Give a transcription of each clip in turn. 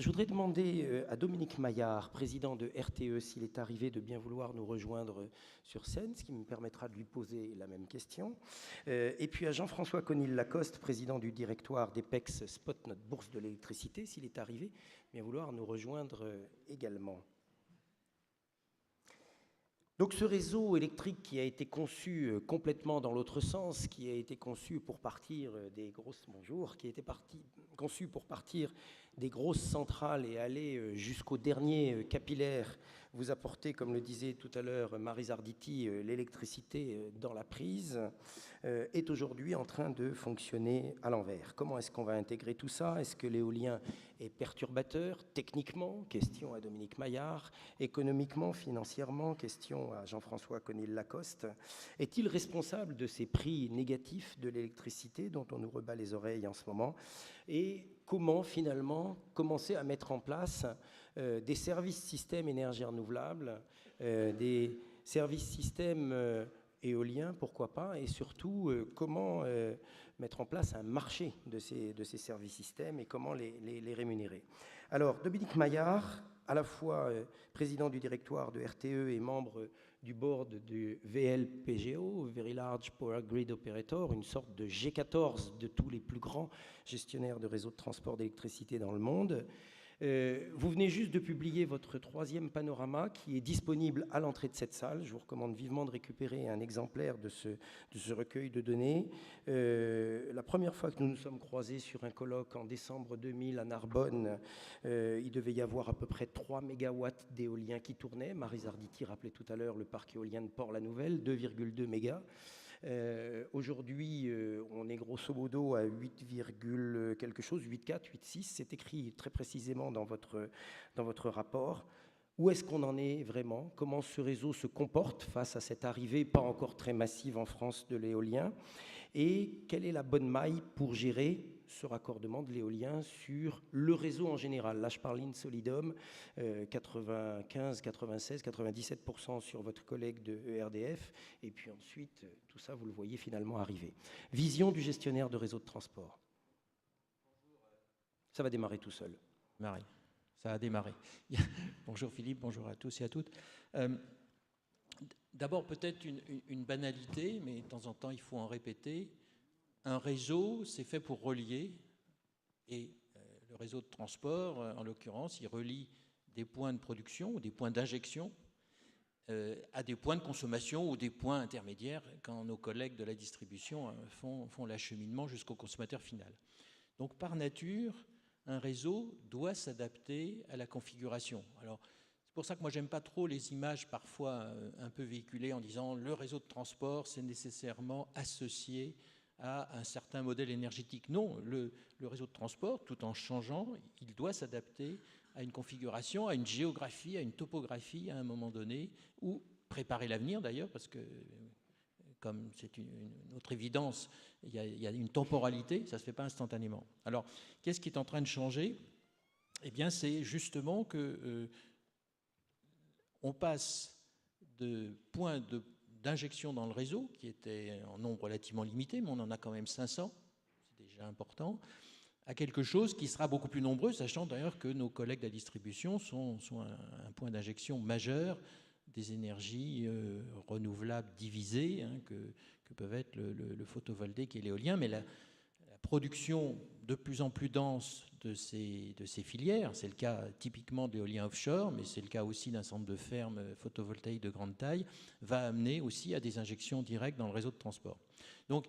Je voudrais demander à Dominique Maillard, président de RTE, s'il est arrivé de bien vouloir nous rejoindre sur scène, ce qui me permettra de lui poser la même question. Et puis à Jean-François Conil-Lacoste, président du directoire d'EPEX Spot, notre bourse de l'électricité, s'il est arrivé de bien vouloir nous rejoindre également. Donc ce réseau électrique qui a été conçu complètement dans l'autre sens, qui a été conçu pour partir des grosses conçu pour partir des grosses centrales et aller jusqu'au dernier capillaire, vous apportez, comme le disait tout à l'heure Marie Zarditi, l'électricité dans la prise, est aujourd'hui en train de fonctionner à l'envers. Comment est-ce qu'on va intégrer tout ça? Est-ce que l'éolien est perturbateur techniquement? Question à Dominique Maillard. Économiquement, financièrement? Question à Jean-François Conil-Lacoste. Est-il responsable de ces prix négatifs de l'électricité dont on nous rebat les oreilles en ce moment? Et comment finalement commencer à mettre en place des services systèmes énergie renouvelable, des services systèmes éoliens, pourquoi pas, et surtout comment mettre en place un marché de ces services systèmes et comment les rémunérer. Alors, Dominique Maillard, à la fois président du directoire de RTE et membre du board du VLPGO, Very Large Power Grid Operator, une sorte de G14 de tous les plus grands gestionnaires de réseaux de transport d'électricité dans le monde. Vous venez juste de publier votre 3e panorama qui est disponible à l'entrée de cette salle. Je vous recommande vivement de récupérer un exemplaire de ce recueil de données. La première fois que nous nous sommes croisés sur un colloque en décembre 2000 à Narbonne, il devait y avoir à peu près 3 mégawatts d'éolien qui tournaient. Marie Zarditi rappelait tout à l'heure le parc éolien de Port-la-Nouvelle, 2,2 mégas. Aujourd'hui, on est grosso modo à 8, quelque chose, 8,4, 8,6. C'est écrit très précisément dans votre rapport. Où est-ce qu'on en est vraiment? Comment ce réseau se comporte face à cette arrivée pas encore très massive en France de l'éolien? Et quelle est la bonne maille pour gérer ce raccordement de l'éolien sur le réseau en général? Là, je parle in solidum, 95, 96, 97% sur votre collègue de ERDF, et puis ensuite, tout ça, vous le voyez finalement arriver. Vision du gestionnaire de réseau de transport. Ça va démarrer tout seul. Marie, ça a démarré. Bonjour Philippe, bonjour à tous et à toutes. D'abord, peut-être une banalité, mais de temps en temps, il faut en répéter. Un réseau, c'est fait pour relier, et le réseau de transport, en l'occurrence, il relie des points de production ou des points d'injection à des points de consommation ou des points intermédiaires quand nos collègues de la distribution font l'acheminement jusqu'au consommateur final. Donc, par nature, un réseau doit s'adapter à la configuration. Alors, c'est pour ça que moi, j'aime pas trop les images parfois un peu véhiculées en disant le réseau de transport, c'est nécessairement associé à un certain modèle énergétique. Non, le réseau de transport, tout en changeant, il doit s'adapter à une configuration, à une géographie, à une topographie à un moment donné, ou préparer l'avenir d'ailleurs, parce que comme c'est une autre évidence, il y a une temporalité, ça ne se fait pas instantanément. Alors, qu'est-ce qui est en train de changer? Eh bien, c'est justement que on passe de points d'injection dans le réseau, qui étaient en nombre relativement limité, mais on en a quand même 500, c'est déjà important, à quelque chose qui sera beaucoup plus nombreux, sachant d'ailleurs que nos collègues de la distribution sont un point d'injection majeur des énergies renouvelables divisées, que peuvent être le photovoltaïque et l'éolien, mais la production de plus en plus dense de ces filières, c'est le cas typiquement de l'éolien offshore, mais c'est le cas aussi d'un centre de ferme photovoltaïque de grande taille, va amener aussi à des injections directes dans le réseau de transport. Donc,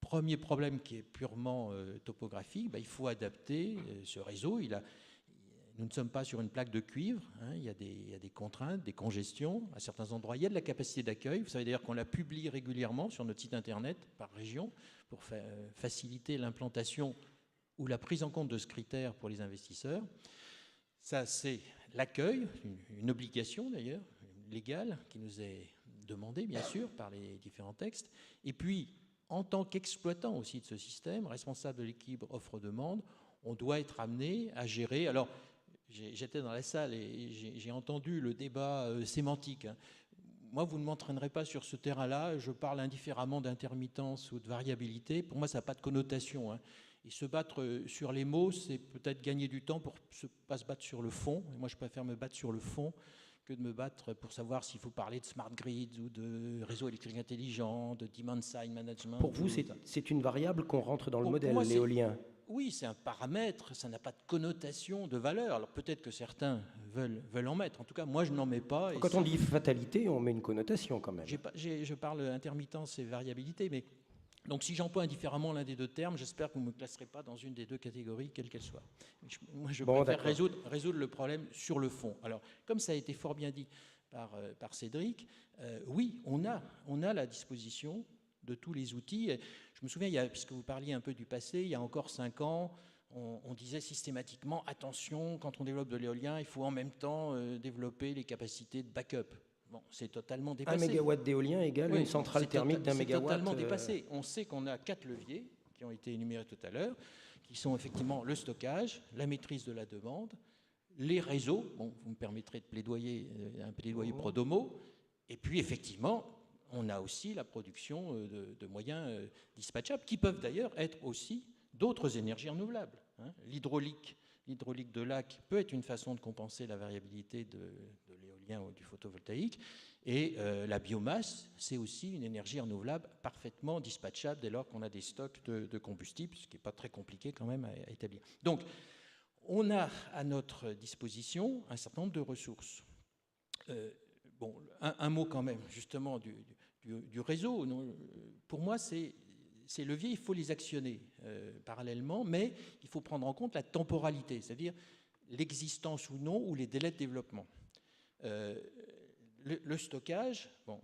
premier problème qui est purement topographique, il faut adapter ce réseau. Nous ne sommes pas sur une plaque de cuivre, il y a des contraintes, des congestions à certains endroits. Il y a de la capacité d'accueil. Vous savez d'ailleurs qu'on la publie régulièrement sur notre site internet par région pour faciliter l'implantation ou la prise en compte de ce critère pour les investisseurs. Ça, c'est l'accueil, une obligation d'ailleurs légale qui nous est demandée bien sûr par les différents textes. Et puis, en tant qu'exploitant aussi de ce système, responsable de l'équilibre offre-demande, on doit être amené à gérer. Alors, j'étais dans la salle et j'ai entendu le débat sémantique. Moi, vous ne m'entraînerez pas sur ce terrain-là. Je parle indifféremment d'intermittence ou de variabilité. Pour moi, ça n'a pas de connotation. Et se battre sur les mots, c'est peut-être gagner du temps pour ne pas se battre sur le fond. Et moi, je préfère me battre sur le fond que de me battre pour savoir s'il faut parler de smart grids ou de réseau électrique intelligent, de demand-side management. Pour vous, c'est une variable qu'on rentre dans le modèle, moi, l'éolien? Oui, c'est un paramètre, ça n'a pas de connotation de valeur. Alors peut-être que certains veulent en mettre. En tout cas, moi, je n'en mets pas. Quand on dit fatalité, on met une connotation quand même. Je parle intermittence et variabilité, mais donc si j'emploie indifféremment l'un des deux termes, j'espère que vous ne me classerez pas dans une des deux catégories, quelle qu'elle soit. Moi, je préfère résoudre le problème sur le fond. Alors, comme ça a été fort bien dit par Cédric, oui, on a la disposition de tous les outils. Je me souviens, puisque vous parliez un peu du passé, il y a encore 5 ans, on disait systématiquement, attention, quand on développe de l'éolien, il faut en même temps développer les capacités de backup. Bon, c'est totalement dépassé. 1 mégawatt d'éolien égale une centrale thermique d'1 mégawatt. C'est totalement dépassé. On sait qu'on a 4 leviers qui ont été énumérés tout à l'heure, qui sont effectivement le stockage, la maîtrise de la demande, les réseaux, bon, vous me permettrez de plaidoyer, un plaidoyer pro domo, et puis effectivement, on a aussi la production de moyens dispatchables, qui peuvent d'ailleurs être aussi d'autres énergies renouvelables. L'hydraulique de lac peut être une façon de compenser la variabilité de l'éolien ou du photovoltaïque, et la biomasse, c'est aussi une énergie renouvelable parfaitement dispatchable dès lors qu'on a des stocks de combustible, ce qui n'est pas très compliqué quand même à établir. Donc, on a à notre disposition un certain nombre de ressources. Bon, un mot quand même, justement, du réseau. Pour moi, ces leviers, il faut les actionner parallèlement, mais il faut prendre en compte la temporalité, c'est-à-dire l'existence ou non, ou les délais de développement. Le stockage, bon,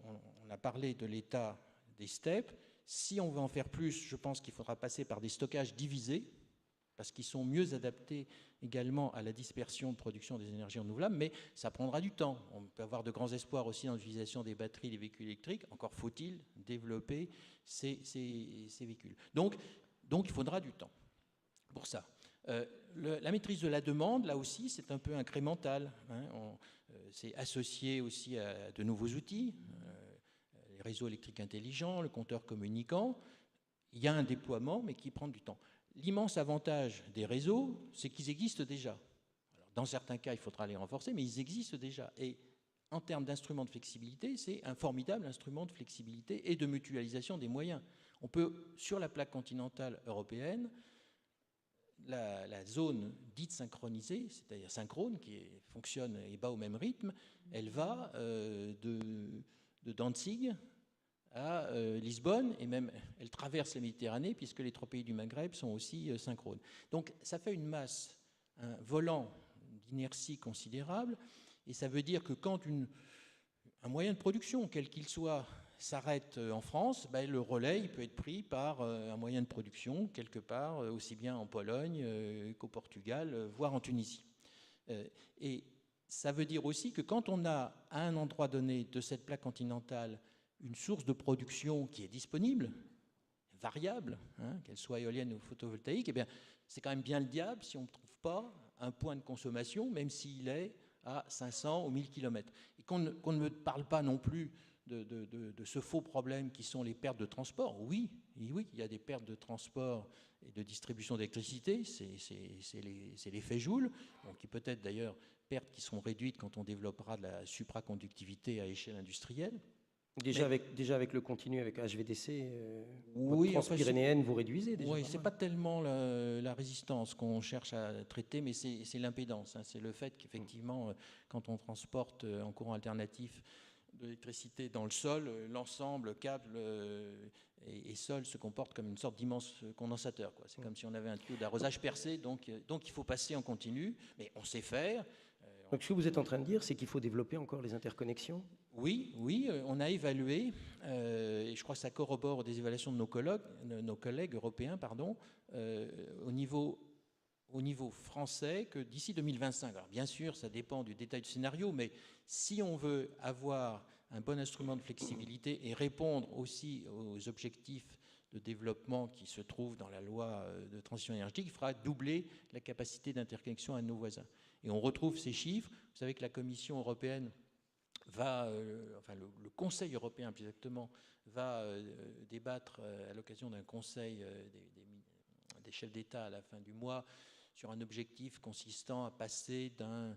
on a parlé de l'état des steppes. Si on veut en faire plus, je pense qu'il faudra passer par des stockages divisés, parce qu'ils sont mieux adaptés également à la dispersion de production des énergies renouvelables, mais ça prendra du temps. On peut avoir de grands espoirs aussi dans l'utilisation des batteries des véhicules électriques. Encore faut-il développer ces véhicules. Donc, il faudra du temps pour ça. La maîtrise de la demande, là aussi, c'est un peu incrémental. C'est associé aussi à de nouveaux outils, les réseaux électriques intelligents, le compteur communicant. Il y a un déploiement, mais qui prend du temps. L'immense avantage des réseaux, c'est qu'ils existent déjà. Alors, dans certains cas, il faudra les renforcer, mais ils existent déjà. Et en termes d'instruments de flexibilité, c'est un formidable instrument de flexibilité et de mutualisation des moyens. On peut, sur la plaque continentale européenne, la zone dite synchronisée, c'est-à-dire synchrone, qui fonctionne et bat au même rythme, elle va de Danzig à Lisbonne, et même elle traverse la Méditerranée, puisque les 3 pays du Maghreb sont aussi synchrones. Donc ça fait une masse, un volant d'inertie considérable, et ça veut dire que quand un moyen de production, quel qu'il soit, s'arrête en France, ben, le relais il peut être pris par un moyen de production quelque part, aussi bien en Pologne qu'au Portugal, voire en Tunisie. Et ça veut dire aussi que quand on a à un endroit donné de cette plaque continentale une source de production qui est disponible, variable, qu'elle soit éolienne ou photovoltaïque, eh bien, c'est quand même bien le diable si on ne trouve pas un point de consommation, même s'il est à 500 ou 1000 km. Et qu'on ne me parle pas non plus de ce faux problème qui sont les pertes de transport. Oui, il y a des pertes de transport et de distribution d'électricité, c'est l'effet Joule, bon, qui peut-être d'ailleurs pertes qui seront réduites quand on développera de la supraconductivité à échelle industrielle. Déjà avec le continu, avec HVDC, oui, transpyrénéenne, vous réduisez déjà. Oui, ce n'est pas tellement la résistance qu'on cherche à traiter, mais c'est l'impédance. C'est le fait qu'effectivement, quand on transporte en courant alternatif de l'électricité dans le sol, l'ensemble, câble et sol se comporte comme une sorte d'immense condensateur. C'est comme si on avait un tuyau d'arrosage percé, donc il faut passer en continu, mais on sait faire. Donc ce que vous êtes en train de dire, c'est qu'il faut développer encore les interconnexions ? Oui, on a évalué, et je crois que ça corrobore des évaluations de nos collègues européens, au niveau français, que d'ici 2025, alors bien sûr ça dépend du détail du scénario, mais si on veut avoir un bon instrument de flexibilité et répondre aussi aux objectifs de développement qui se trouvent dans la loi de transition énergétique, il faudra doubler la capacité d'interconnexion à nos voisins. Et on retrouve ces chiffres. Vous savez que la Commission européenne le Conseil européen plus exactement, va débattre à l'occasion d'un conseil des chefs d'État à la fin du mois sur un objectif consistant à passer d'un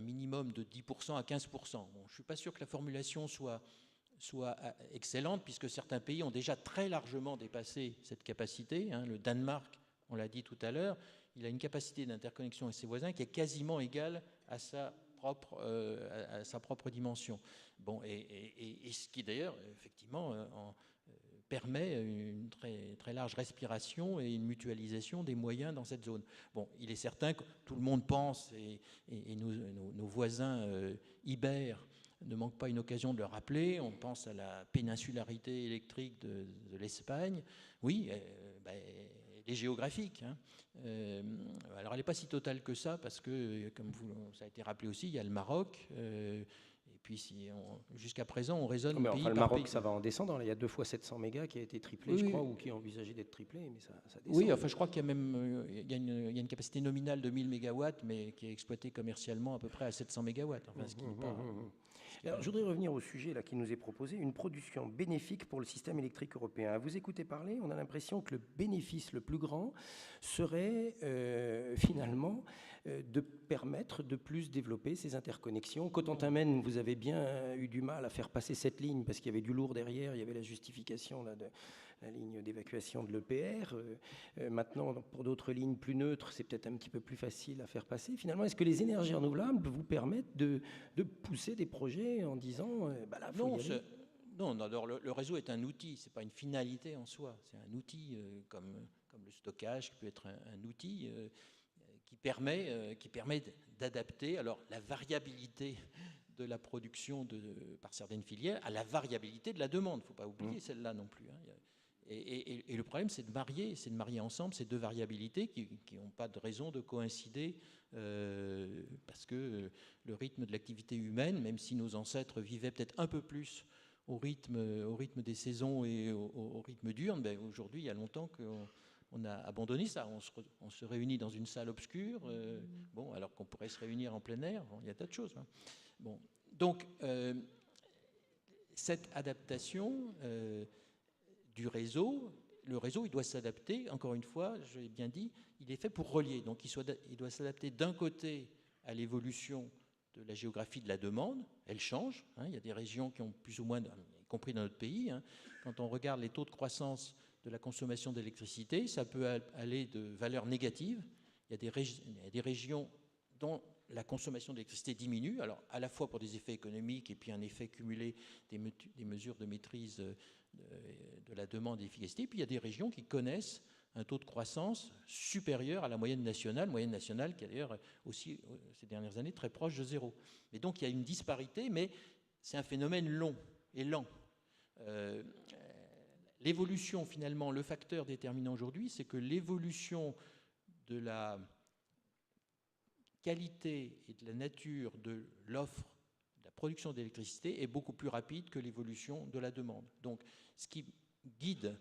minimum de 10% à 15%. Bon, je ne suis pas sûr que la formulation soit excellente, puisque certains pays ont déjà très largement dépassé cette capacité. Le Danemark, on l'a dit tout à l'heure, il a une capacité d'interconnexion avec ses voisins qui est quasiment égale à sa propre dimension. Bon, et ce qui d'ailleurs, effectivement, permet une très, très large respiration et une mutualisation des moyens dans cette zone. Bon, il est certain que tout le monde pense, et nos voisins ibères ne manquent pas une occasion de le rappeler. On pense à la péninsularité électrique de l'Espagne. Oui, elle est géographique. Alors, elle n'est pas si totale que ça, parce que, comme ça a été rappelé aussi, il y a le Maroc. Et puis, jusqu'à présent, on raisonne mais pays enfin, le par Maroc, pays. ça va en descendant. Là, il y a 2 fois 700 mégas qui a été triplé, Oui, je crois, ou qui est envisagé d'être triplé, mais ça descend. Oui, enfin, je crois qu'il y a même il y a une capacité nominale de 1000 mégawatts, mais qui est exploitée commercialement à peu près à 700 mégawatts. Enfin, ce qui n'est pas... Alors, je voudrais revenir au sujet là, qui nous est proposé, une production bénéfique pour le système électrique européen. À vous écouter parler, on a l'impression que le bénéfice le plus grand serait finalement de permettre de plus développer ces interconnexions. Cotentin-Maine, vous avez bien eu du mal à faire passer cette ligne parce qu'il y avait du lourd derrière, il y avait la justification là, de la ligne d'évacuation de l'EPR. Maintenant, pour d'autres lignes plus neutres, c'est peut-être un petit peu plus facile à faire passer. Finalement, est-ce que les énergies renouvelables vous permettent de pousser des projets en disant là, faut y aller? Non, le réseau est un outil, ce n'est pas une finalité en soi. C'est un outil comme le stockage, qui peut être un outil qui permet d'adapter alors la variabilité de la production par certaines filières à la variabilité de la demande. Il ne faut pas oublier celle-là non plus. Et le problème, c'est de marier ensemble ces deux variabilités qui n'ont pas de raison de coïncider, parce que le rythme de l'activité humaine, même si nos ancêtres vivaient peut-être un peu plus au rythme des saisons et au rythme diurne, aujourd'hui, il y a longtemps qu'on a abandonné ça. On se réunit dans une salle obscure, alors qu'on pourrait se réunir en plein air. Il y a tas de choses. Bon, donc, cette adaptation du réseau, le réseau, il doit s'adapter. Encore une fois, je l'ai bien dit, il est fait pour relier. Donc, il doit s'adapter d'un côté à l'évolution de la géographie de la demande. Elle change. Il y a des régions qui ont plus ou moins, y compris dans notre pays. Quand on regarde les taux de croissance de la consommation d'électricité, ça peut aller de valeurs négatives. Il y a des régions dont la consommation d'électricité diminue, alors à la fois pour des effets économiques et puis un effet cumulé des mesures de maîtrise de la demande et d'efficacité. Puis il y a des régions qui connaissent un taux de croissance supérieur à la moyenne nationale qui est d'ailleurs aussi ces dernières années très proche de zéro. Et donc il y a une disparité, mais c'est un phénomène long et lent. L'évolution, finalement, le facteur déterminant aujourd'hui, c'est que l'évolution de la qualité et de la nature de l'offre, de la production d'électricité est beaucoup plus rapide que l'évolution de la demande. Donc, ce qui guide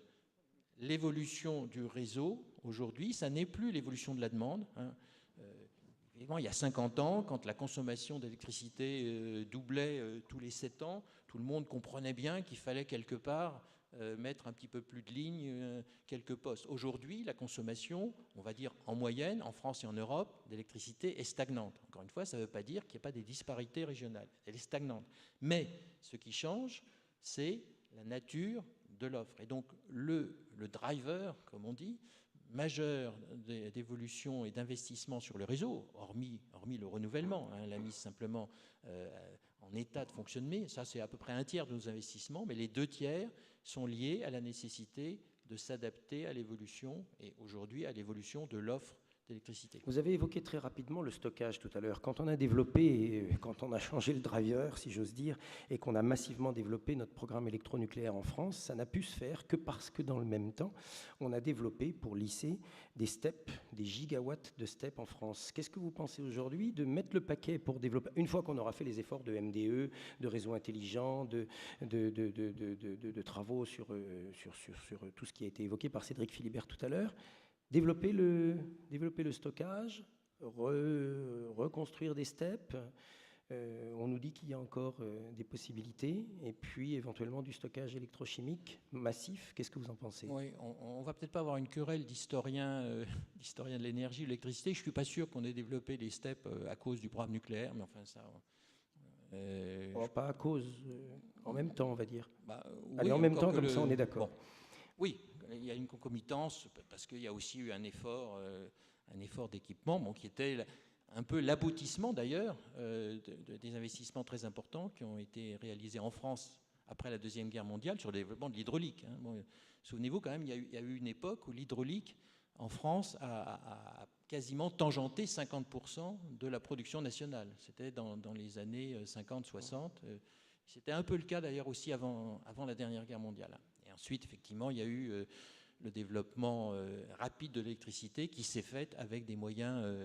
l'évolution du réseau aujourd'hui, ça n'est plus l'évolution de la demande. Évidemment, il y a 50 ans, quand la consommation d'électricité doublait tous les 7 ans, tout le monde comprenait bien qu'il fallait quelque part mettre un petit peu plus de lignes, quelques postes. Aujourd'hui, la consommation, on va dire en moyenne, en France et en Europe, d'électricité est stagnante. Encore une fois, ça ne veut pas dire qu'il n'y a pas des disparités régionales. Elle est stagnante. Mais ce qui change, c'est la nature de l'offre. Et donc, le driver, comme on dit, majeur d'évolution et d'investissement sur le réseau, hormis le renouvellement, la mise simplement en état de fonctionnement, ça c'est à peu près un tiers de nos investissements, mais les 2 tiers sont liés à la nécessité de s'adapter à l'évolution, et aujourd'hui à l'évolution de l'offre d'électricité. Vous avez évoqué très rapidement le stockage tout à l'heure. Quand on a développé, quand on a changé le driver, si j'ose dire, et qu'on a massivement développé notre programme électronucléaire en France, ça n'a pu se faire que parce que dans le même temps, on a développé pour lisser des steps, des gigawatts de steps en France. Qu'est-ce que vous pensez aujourd'hui de mettre le paquet pour développer, une fois qu'on aura fait les efforts de MDE, de réseaux intelligents, de travaux sur tout ce qui a été évoqué par Cédric Philibert tout à l'heure, développer le stockage, reconstruire des steps, On nous dit qu'il y a encore des possibilités, et puis éventuellement du stockage électrochimique massif. Qu'est-ce que vous en pensez? Oui, on va peut-être pas avoir une querelle d'historiens de l'énergie, de l'électricité. Je suis pas sûr qu'on ait développé les steppes à cause du programme nucléaire, mais enfin ça. Pas à cause, en même temps, on va dire. Oui, en même temps, comme ça, on est d'accord. Bon, oui, il y a une concomitance, parce qu'il y a aussi eu un effort d'équipement, qui était un peu l'aboutissement d'ailleurs des investissements très importants qui ont été réalisés en France après la Deuxième Guerre mondiale sur le développement de l'hydraulique. Souvenez-vous quand même, il y a eu une époque où l'hydraulique en France a quasiment tangenté 50% de la production nationale. C'était dans les années 50-60. C'était un peu le cas d'ailleurs aussi avant la dernière guerre mondiale. Et ensuite, effectivement, il y a eu le développement rapide de l'électricité qui s'est fait avec des moyens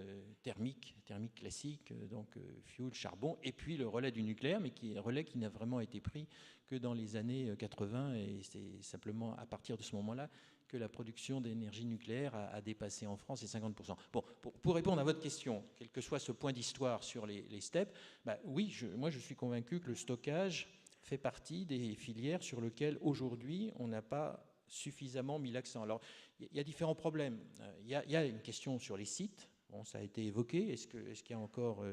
thermiques classiques, donc fioul, charbon, et puis le relais du nucléaire, mais relais qui n'a vraiment été pris que dans les années 80, et c'est simplement à partir de ce moment-là que la production d'énergie nucléaire a dépassé en France les 50%. Bon, pour répondre à votre question, quel que soit ce point d'histoire sur les steppes, oui, moi je suis convaincu que le stockage fait partie des filières sur lesquelles aujourd'hui on n'a pas suffisamment mis l'accent. Alors, il y a différents problèmes. Il y a une question sur les sites. Bon, ça a été évoqué. Est-ce qu'il y a encore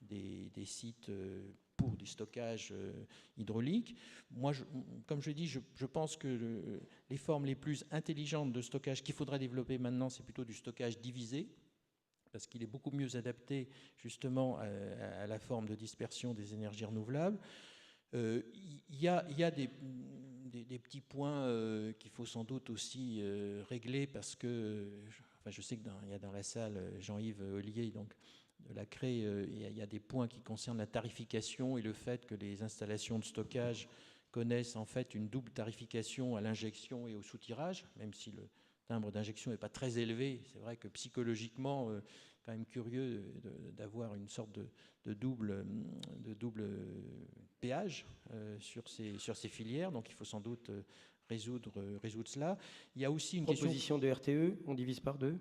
des sites pour du stockage hydraulique? Moi, comme je l'ai dit, je pense que les formes les plus intelligentes de stockage qu'il faudrait développer maintenant, c'est plutôt du stockage divisé, parce qu'il est beaucoup mieux adapté justement à la forme de dispersion des énergies renouvelables. Il y a des petits points qu'il faut sans doute aussi régler, parce que je sais qu'il y a dans la salle Jean-Yves Ollier, donc de la CRE, il y a des points qui concernent la tarification et le fait que les installations de stockage connaissent en fait une double tarification à l'injection et au soutirage, même si le timbre d'injection n'est pas très élevé. C'est vrai que psychologiquement, quand même curieux d'avoir une sorte de double péage sur ces filières, donc il faut sans doute résoudre cela. Il y a aussi une proposition de RTE, on divise par deux.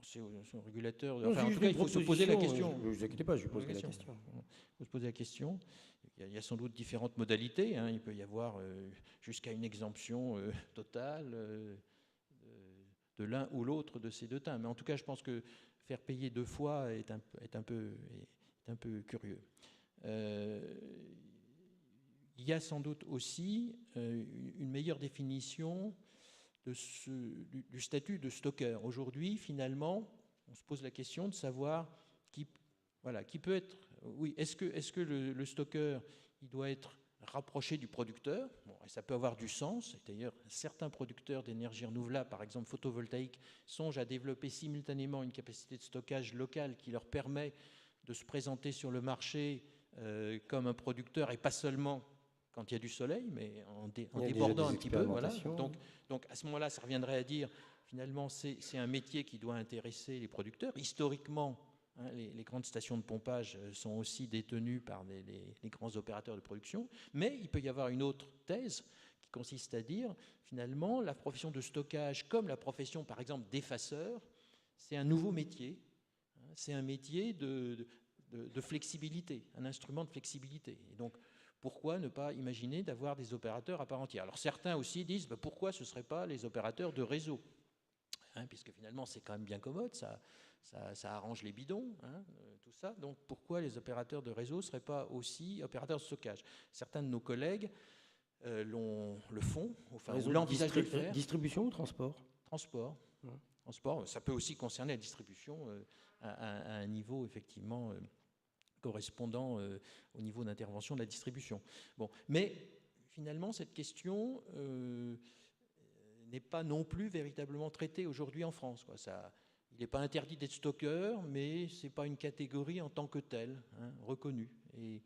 C'est au régulateur. Enfin, en tout cas, il faut se poser la question. Ne vous inquiétez pas, je lui poserai la question. Il faut se poser la question. Il y a sans doute différentes modalités. Il peut y avoir jusqu'à une exemption totale de l'un ou l'autre de ces deux timbres. Mais en tout cas, je pense que faire payer deux fois est un peu curieux. Il y a sans doute aussi une meilleure définition du statut de stockeur. Aujourd'hui, finalement, on se pose la question de savoir qui peut être... Oui, est-ce que le stockeur, il doit être rapproché du producteur? Bon, et ça peut avoir du sens. Et d'ailleurs, certains producteurs d'énergie renouvelable, par exemple photovoltaïque, songent à développer simultanément une capacité de stockage locale qui leur permet de se présenter sur le marché comme un producteur, et pas seulement quand il y a du soleil, mais en débordant un petit peu. Voilà. Donc à ce moment-là, ça reviendrait à dire, finalement, c'est un métier qui doit intéresser les producteurs. Historiquement, les grandes stations de pompage sont aussi détenues par les grands opérateurs de production. Mais il peut y avoir une autre thèse qui consiste à dire, finalement, la profession de stockage, comme la profession, par exemple, d'effaceur, c'est un nouveau métier. C'est un métier de flexibilité, un instrument de flexibilité. Et donc, pourquoi ne pas imaginer d'avoir des opérateurs à part entière? Alors certains aussi disent, pourquoi ce ne seraient pas les opérateurs de réseau, puisque finalement c'est quand même bien commode, ça arrange les bidons, tout ça. Donc pourquoi les opérateurs de réseau ne seraient pas aussi opérateurs de stockage? Certains de nos collègues le font, enfin l'envisagent de le faire. Distribution ou transport? Transport. Transport, ça peut aussi concerner la distribution à un niveau effectivement correspondant au niveau d'intervention de la distribution. Bon, mais finalement, cette question n'est pas non plus véritablement traitée aujourd'hui en France. Il n'est pas interdit d'être stockeur, mais ce n'est pas une catégorie en tant que telle, reconnue. Et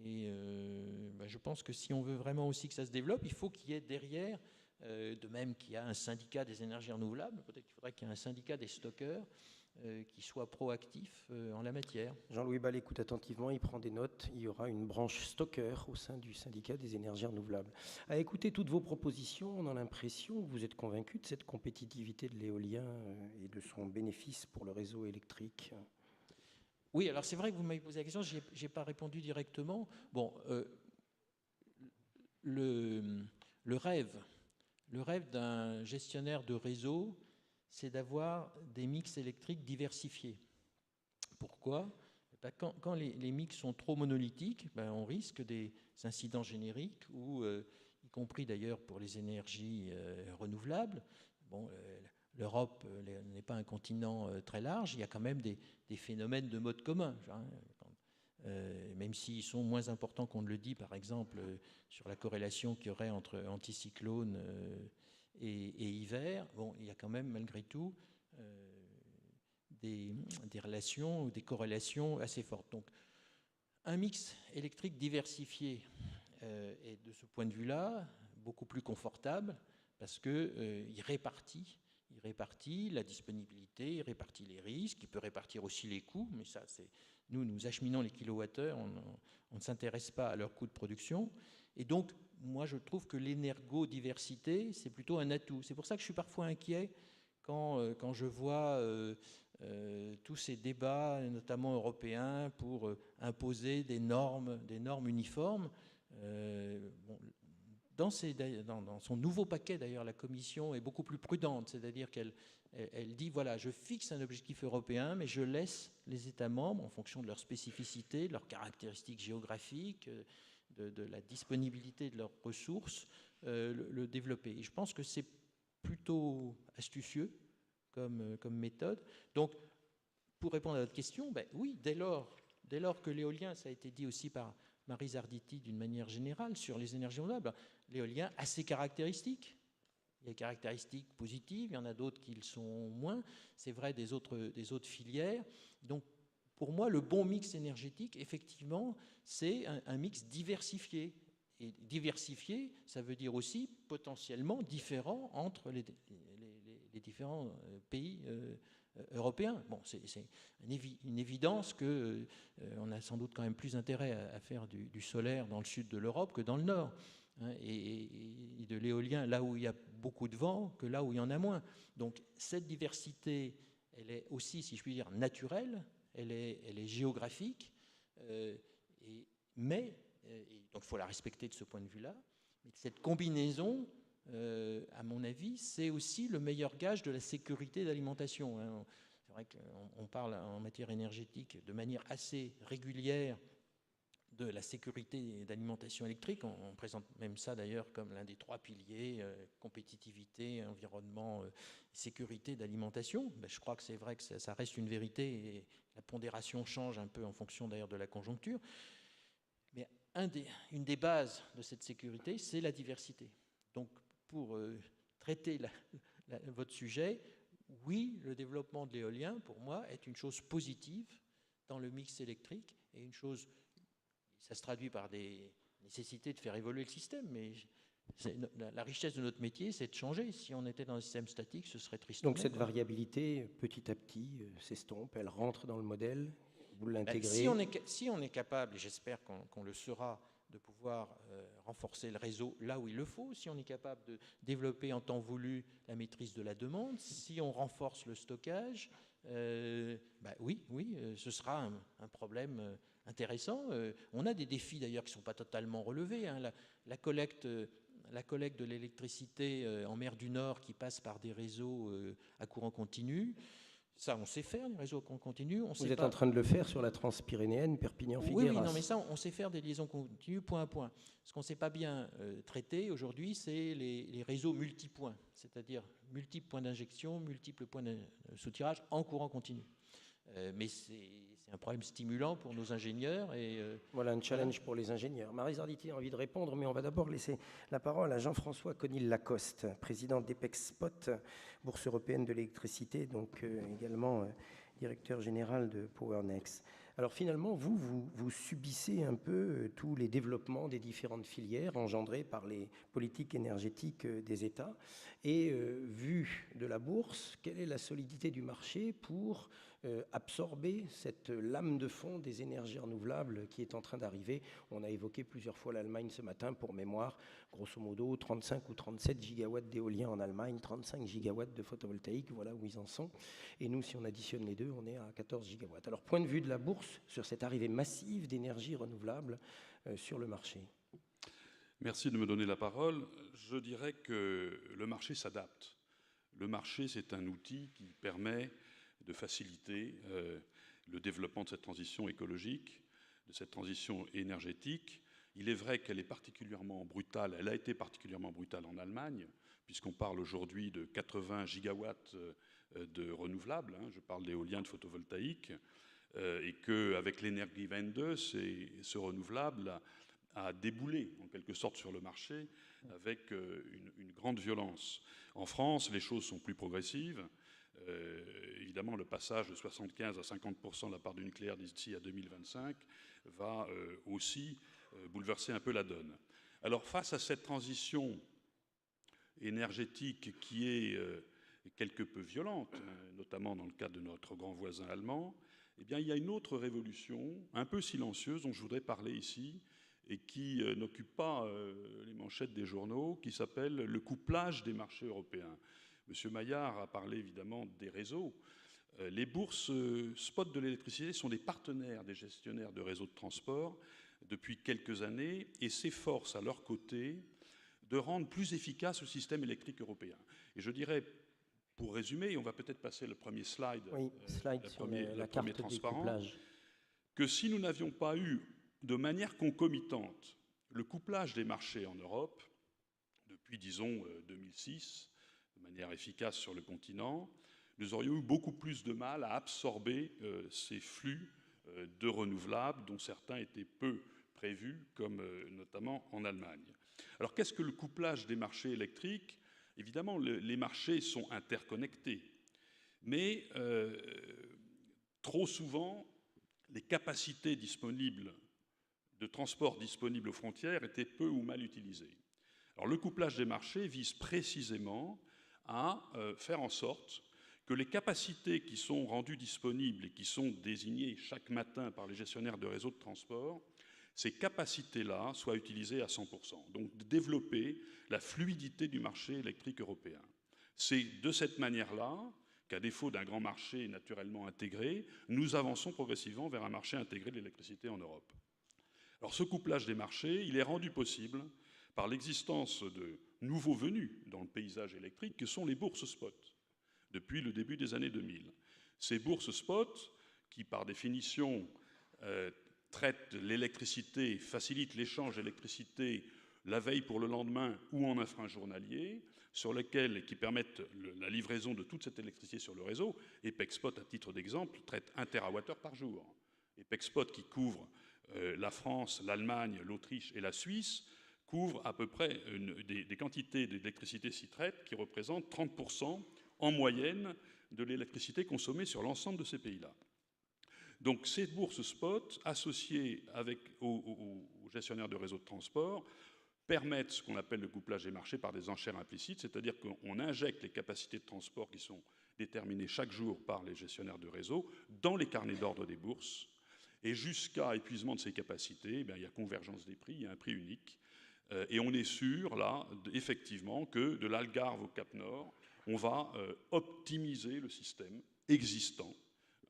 je pense que si on veut vraiment aussi que ça se développe, il faut qu'il y ait derrière, de même qu'il y a un syndicat des énergies renouvelables, peut-être qu'il faudrait qu'il y ait un syndicat des stockeurs qui soit proactif en la matière. Jean-Louis Ball écoute attentivement, il prend des notes. Il y aura une branche stockeur au sein du syndicat des énergies renouvelables. À écouter toutes vos propositions, on a l'impression que vous êtes convaincu de cette compétitivité de l'éolien et de son bénéfice pour le réseau électrique. Oui, alors c'est vrai que vous m'avez posé la question, je n'ai pas répondu directement. Bon, le rêve d'un gestionnaire de réseau, c'est d'avoir des mix électriques diversifiés. Pourquoi ? Quand les mix sont trop monolithiques, on risque des incidents génériques, ou, y compris d'ailleurs pour les énergies renouvelables. Bon, l'Europe n'est pas un continent très large, il y a quand même des phénomènes de mode commun. Même s'ils sont moins importants qu'on ne le dit, par exemple, sur la corrélation qu'il y aurait entre anticyclone et hiver, bon, il y a quand même malgré tout des relations ou des corrélations assez fortes. Donc, un mix électrique diversifié est de ce point de vue-là beaucoup plus confortable parce qu'il répartit la disponibilité, il répartit les risques, il peut répartir aussi les coûts, mais ça, c'est nous acheminons les kilowattheures, on ne s'intéresse pas à leur coût de production. Et donc, moi, je trouve que l'énergodiversité, c'est plutôt un atout. C'est pour ça que je suis parfois inquiet quand je vois tous ces débats, notamment européens, pour imposer des normes uniformes. Bon, dans son nouveau paquet, d'ailleurs, la Commission est beaucoup plus prudente, c'est-à-dire qu'elle dit, voilà, je fixe un objectif européen, mais je laisse les États membres, en fonction de leurs spécificités, de leurs caractéristiques géographiques, de la disponibilité de leurs ressources, le développer. Et je pense que c'est plutôt astucieux comme méthode. Donc, pour répondre à votre question, oui, dès lors que l'éolien, ça a été dit aussi par Maryse Arditi d'une manière générale, sur les énergies renouvelables, l'éolien a ses caractéristiques. Il y a des caractéristiques positives, il y en a d'autres qui le sont moins. C'est vrai des autres filières. Donc, pour moi, le bon mix énergétique, effectivement, c'est un mix diversifié. Et diversifié, ça veut dire aussi potentiellement différent entre les différents pays européens. Bon, c'est une évidence qu'on a sans doute quand même plus intérêt à faire du solaire dans le sud de l'Europe que dans le nord, hein, et de l'éolien là où il y a beaucoup de vent que là où il y en a moins. Donc cette diversité, elle est aussi, si je puis dire, naturelle, elle est géographique, mais donc il faut la respecter de ce point de vue-là. Mais cette combinaison, à mon avis, c'est aussi le meilleur gage de la sécurité d'alimentation. Hein. C'est vrai qu'on parle en matière énergétique de manière assez régulière de la sécurité d'alimentation électrique. On présente même ça d'ailleurs comme l'un des 3 piliers, compétitivité, environnement, sécurité d'alimentation. Je crois que c'est vrai que ça reste une vérité et la pondération change un peu en fonction d'ailleurs de la conjoncture. Mais une des bases de cette sécurité, c'est la diversité. Donc, pour traiter votre sujet, oui, le développement de l'éolien, pour moi, est une chose positive dans le mix électrique et une chose, ça se traduit par des nécessités de faire évoluer le système, mais la richesse de notre métier, c'est de changer. Si on était dans un système statique, ce serait triste. Donc cette variabilité, petit à petit, s'estompe, elle rentre dans le modèle, vous l'intégrez. Si on est capable, et j'espère qu'on le sera, de pouvoir renforcer le réseau là où il le faut, si on est capable de développer en temps voulu la maîtrise de la demande, si on renforce le stockage, oui, ce sera un problème intéressant. On a des défis d'ailleurs qui ne sont pas totalement relevés. Hein. La collecte de l'électricité en mer du Nord qui passe par des réseaux à courant continu, ça, on sait faire, les réseaux continus. Vous êtes en train de le faire sur la transpyrénéenne, Perpignan-Figueras. Oui, non, mais ça, on sait faire des liaisons continues point à point. Ce qu'on ne sait pas bien traiter aujourd'hui, c'est les réseaux multipoints, c'est-à-dire multiples points d'injection, multiples points de soutirage en courant continu. Mais c'est un problème stimulant pour nos ingénieurs. Voilà un challenge pour les ingénieurs. Maryse Arditi a envie de répondre, mais on va d'abord laisser la parole à Jean-François Conil-Lacoste, président d'EPEXPOT, Bourse européenne de l'électricité, donc également directeur général de PowerNext. Alors finalement, vous subissez un peu tous les développements des différentes filières engendrés par les politiques énergétiques des États. Et vu de la bourse, quelle est la solidité du marché pour absorber cette lame de fond des énergies renouvelables qui est en train d'arriver. On a évoqué plusieurs fois l'Allemagne ce matin, pour mémoire, grosso modo 35 ou 37 gigawatts d'éolien en Allemagne, 35 gigawatts de photovoltaïque, voilà où ils en sont. Et nous, si on additionne les deux, on est à 14 gigawatts. Alors, point de vue de la bourse sur cette arrivée massive d'énergie renouvelable sur le marché. Merci de me donner la parole. Je dirais que le marché s'adapte. Le marché, c'est un outil qui permet de faciliter le développement de cette transition écologique, de cette transition énergétique. Il est vrai qu'elle est particulièrement brutale. Elle a été particulièrement brutale en Allemagne, puisqu'on parle aujourd'hui de 80 gigawatts de renouvelables. Je parle d'éolien, de photovoltaïque, et qu'avec l'Energiewende, ce renouvelable a déboulé en quelque sorte sur le marché avec une grande violence. En France, les choses sont plus progressives. Évidemment, le passage de 75 à 50% de la part du nucléaire d'ici à 2025 va aussi bouleverser un peu la donne. Alors, face à cette transition énergétique qui est quelque peu violente, notamment dans le cas de notre grand voisin allemand, eh bien, il y a une autre révolution, un peu silencieuse, dont je voudrais parler ici, et qui n'occupe pas les manchettes des journaux, qui s'appelle le couplage des marchés européens. Monsieur Maillard a parlé évidemment des réseaux. Les bourses spot de l'électricité sont des partenaires des gestionnaires de réseaux de transport depuis quelques années et s'efforcent à leur côté de rendre plus efficace le système électrique européen. Et je dirais, pour résumer, on va peut-être passer le premier slide, oui, sur la carte transparent, que si nous n'avions pas eu de manière concomitante le couplage des marchés en Europe, depuis, disons, 2006, de manière efficace sur le continent, nous aurions eu beaucoup plus de mal à absorber ces flux de renouvelables, dont certains étaient peu prévus, comme notamment en Allemagne. Alors, qu'est-ce que le couplage des marchés électriques? Évidemment, les marchés sont interconnectés, mais trop souvent, les capacités disponibles de transport disponibles aux frontières étaient peu ou mal utilisées. Alors, le couplage des marchés vise précisément à faire en sorte que les capacités qui sont rendues disponibles et qui sont désignées chaque matin par les gestionnaires de réseaux de transport, ces capacités-là soient utilisées à 100%. Donc, de développer la fluidité du marché électrique européen. C'est de cette manière-là qu'à défaut d'un grand marché naturellement intégré, nous avançons progressivement vers un marché intégré de l'électricité en Europe. Alors, ce couplage des marchés, il est rendu possible par l'existence de nouveaux venus dans le paysage électrique, que sont les bourses spot, depuis le début des années 2000. Ces bourses spot, qui par définition traitent l'électricité, facilitent l'échange d'électricité la veille pour le lendemain ou en infrajournalier, sur lesquelles, qui permettent la livraison de toute cette électricité sur le réseau. EPECspot, à titre d'exemple, traite 1 TWh par jour. EPECspot, qui couvre la France, l'Allemagne, l'Autriche et la Suisse, couvre à peu près des quantités d'électricité s'y traite qui représentent 30% en moyenne de l'électricité consommée sur l'ensemble de ces pays-là. Donc ces bourses spot, associées aux gestionnaires de réseaux de transport, permettent ce qu'on appelle le couplage des marchés par des enchères implicites, c'est-à-dire qu'on injecte les capacités de transport qui sont déterminées chaque jour par les gestionnaires de réseau dans les carnets d'ordre des bourses, et jusqu'à épuisement de ces capacités, il y a convergence des prix, il y a un prix unique, et on est sûr, là, effectivement, que de l'Algarve au Cap Nord, on va optimiser le système existant,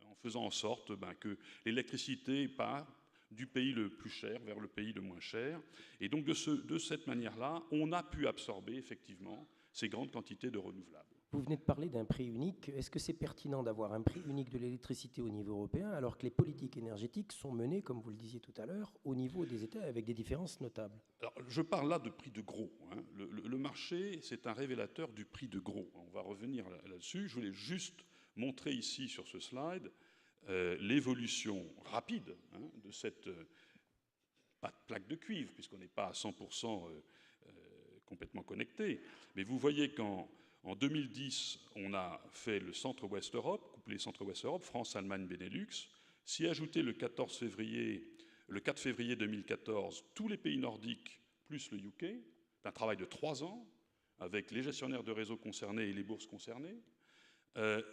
en faisant en sorte que l'électricité part du pays le plus cher vers le pays le moins cher. Et donc, de cette manière-là, on a pu absorber, effectivement, ces grandes quantités de renouvelables. Vous venez de parler d'un prix unique. Est-ce que c'est pertinent d'avoir un prix unique de l'électricité au niveau européen, alors que les politiques énergétiques sont menées, comme vous le disiez tout à l'heure, au niveau des États avec des différences notables? Alors, je parle là de prix de gros. Le marché, c'est un révélateur du prix de gros. On va revenir là-dessus. Je voulais juste montrer ici, sur ce slide, l'évolution rapide de cette pas de plaque de cuivre, puisqu'on n'est pas à 100% complètement connecté. Mais vous voyez qu'en 2010, on a fait le Centre-Ouest Europe, couplé Centre-Ouest Europe, France, Allemagne, Benelux. Si ajouté le 4 février 2014, tous les pays nordiques plus le UK, un travail de 3 ans avec les gestionnaires de réseaux concernés et les bourses concernées.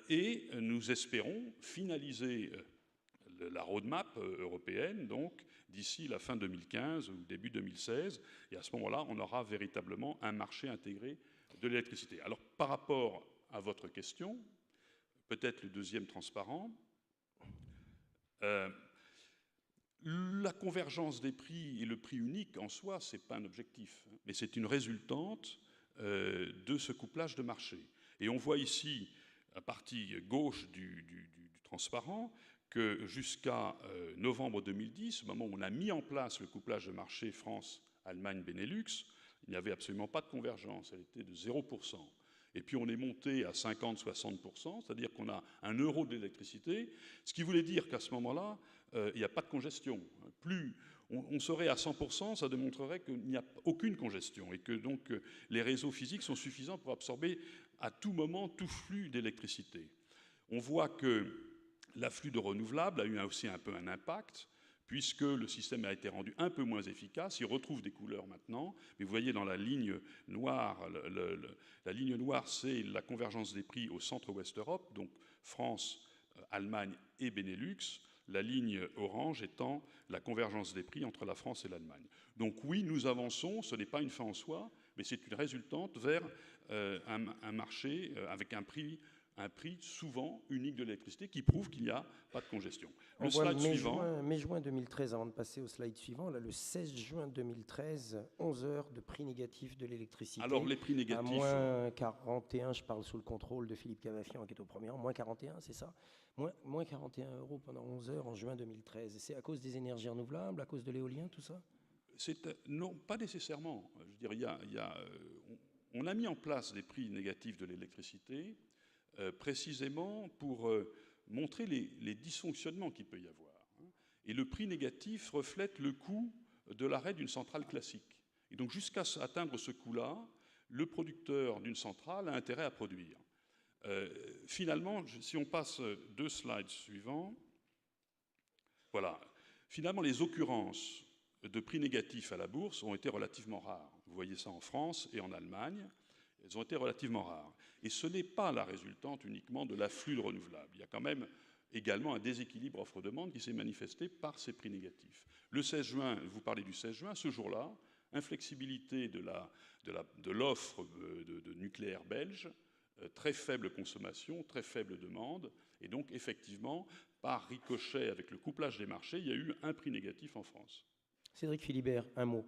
Et nous espérons finaliser la roadmap européenne, donc, d'ici la fin 2015 ou début 2016. Et à ce moment-là, on aura véritablement un marché intégré de l'électricité. Alors, par rapport à votre question, peut-être le deuxième transparent, la convergence des prix et le prix unique en soi, ce n'est pas un objectif, mais c'est une résultante de ce couplage de marché. Et on voit ici, à partie gauche du transparent, que jusqu'à novembre 2010, au moment où on a mis en place le couplage de marché France, Allemagne, Benelux, il n'y avait absolument pas de convergence, elle était de 0%. Et puis on est monté à 50-60%, c'est-à-dire qu'on a 1 euro d'électricité, ce qui voulait dire qu'à ce moment-là, il n'y a pas de congestion. Plus on serait à 100%, ça démontrerait qu'il n'y a aucune congestion et que donc les réseaux physiques sont suffisants pour absorber à tout moment tout flux d'électricité. On voit que l'afflux de renouvelables a eu aussi un peu un impact, puisque le système a été rendu un peu moins efficace. Il retrouve des couleurs maintenant, mais vous voyez dans la ligne noire, la ligne noire, c'est la convergence des prix au centre-ouest Europe, donc France, Allemagne et Benelux. La ligne orange étant la convergence des prix entre la France et l'Allemagne. Donc oui, nous avançons, ce n'est pas une fin en soi, mais c'est une résultante vers un marché avec un prix souvent unique de l'électricité qui prouve qu'il n'y a pas de congestion. Le slide suivant. Mai-juin 2013, avant de passer au slide suivant, là, le 16 juin 2013, 11 heures de prix négatif de l'électricité. Alors les prix négatifs... À moins 41, je parle sous le contrôle de Philippe Cavafian qui est au premier rang, moins 41, c'est ça ? Moins 41 € pendant 11 heures en juin 2013. C'est à cause des énergies renouvelables, à cause de l'éolien, tout ça ? Non, pas nécessairement. Je veux dire, on a mis en place des prix négatifs de l'électricité précisément pour montrer les dysfonctionnements qu'il peut y avoir. Et le prix négatif reflète le coût de l'arrêt d'une centrale classique. Et donc jusqu'à atteindre ce coût-là, le producteur d'une centrale a intérêt à produire. Finalement, si on passe 2 slides suivants, voilà. Finalement, les occurrences de prix négatifs à la bourse ont été relativement rares. Vous voyez ça en France et en Allemagne. Elles ont été relativement rares. Et ce n'est pas la résultante uniquement de l'afflux de renouvelables. Il y a quand même également un déséquilibre offre-demande qui s'est manifesté par ces prix négatifs. Le 16 juin, vous parlez du 16 juin, ce jour-là, inflexibilité de l'offre de nucléaire belge, très faible consommation, très faible demande, et donc effectivement, par ricochet avec le couplage des marchés, il y a eu un prix négatif en France. Cédric Philibert, un mot.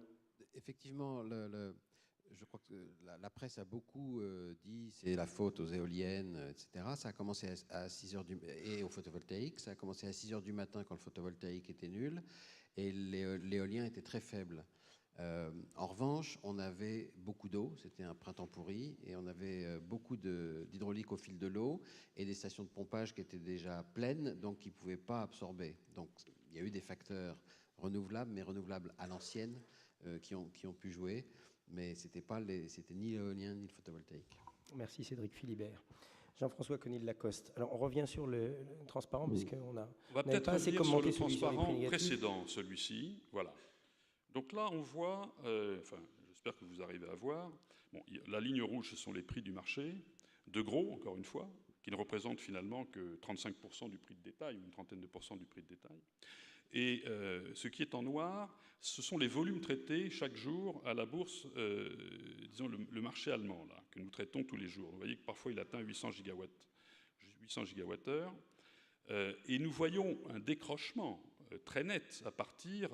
Effectivement, je crois que la presse a beaucoup dit c'est la faute aux éoliennes, etc. Ça a commencé à 6 heures et au photovoltaïque. Ça a commencé à 6 heures du matin quand le photovoltaïque était nul et l'éolien était très faible. En revanche, on avait beaucoup d'eau, c'était un printemps pourri, et on avait beaucoup d'hydraulique au fil de l'eau et des stations de pompage qui étaient déjà pleines, donc qui ne pouvaient pas absorber. Donc il y a eu des facteurs renouvelables, mais renouvelables à l'ancienne, qui ont pu jouer, mais c'était ni l'éolien ni le photovoltaïque. Merci Cédric Philibert. Jean-François Conil-Lacoste. Alors on revient sur le transparent, puisqu'on a... On va peut-être revenir sur le transparent précédent, celui-ci, voilà. Donc là, on voit, j'espère que vous arrivez à voir, bon, la ligne rouge, ce sont les prix du marché, de gros, encore une fois, qui ne représentent finalement que 35% du prix de détail, ou une trentaine de pourcents du prix de détail. Et ce qui est en noir, ce sont les volumes traités chaque jour à la bourse, disons le marché allemand, là, que nous traitons tous les jours. Vous voyez que parfois il atteint 800 gigawattheures. Et nous voyons un décrochement très net à partir